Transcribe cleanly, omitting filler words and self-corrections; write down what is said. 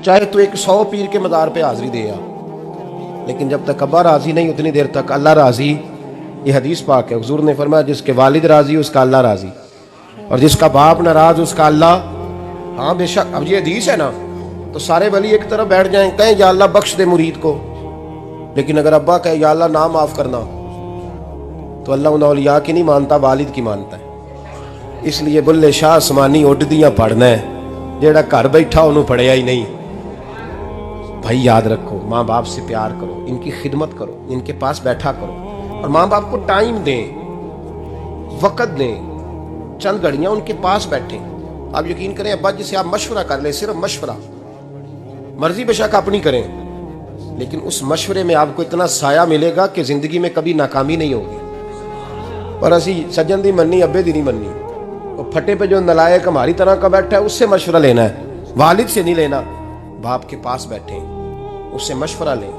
چاہے تو ایک 100 پیر کے مزار پہ حاضری دے آ، لیکن جب تک ابا راضی نہیں اتنی دیر تک اللہ راضی۔ یہ حدیث پاک ہے، حضور نے فرمایا جس کے والد راضی اس کا اللہ راضی، اور جس کا باپ ناراض اس کا اللہ۔ ہاں بے شک، اب یہ حدیث ہے نا، تو سارے ولی ایک طرف بیٹھ جائیں، کہیں یا اللہ بخش دے مرید کو، لیکن اگر ابا کہے یا اللہ نہ معاف کرنا، تو اللہ ان اولیاء کی نہیں مانتا، والد کی مانتا ہے۔ اس لیے بلے شاہ آسمانی اڈ دیاں پڑھنا ہے، جیڑا گھر بیٹھا انہوں پڑھیا ہی نہیں۔ بھائی یاد رکھو، ماں باپ سے پیار کرو، ان کی خدمت کرو، ان کے پاس بیٹھا کرو، اور ماں باپ کو ٹائم دیں، وقت دیں، چند گھڑیاں ان کے پاس بیٹھیں۔ آپ یقین کریں ابا جی سے آپ مشورہ کر لیں، صرف مشورہ، مرضی بے شک اپنی کریں، لیکن اس مشورے میں آپ کو اتنا سایہ ملے گا کہ زندگی میں کبھی ناکامی نہیں ہوگی۔ اور اسی سجن دی مننی ابے دی نہیں مننی، وہ پھٹے پہ جو نلائق ہماری طرح کا بیٹھا ہے اس سے مشورہ لینا ہے، والد سے نہیں لینا۔ باپ کے پاس بیٹھیں، اس سے مشورہ لیں۔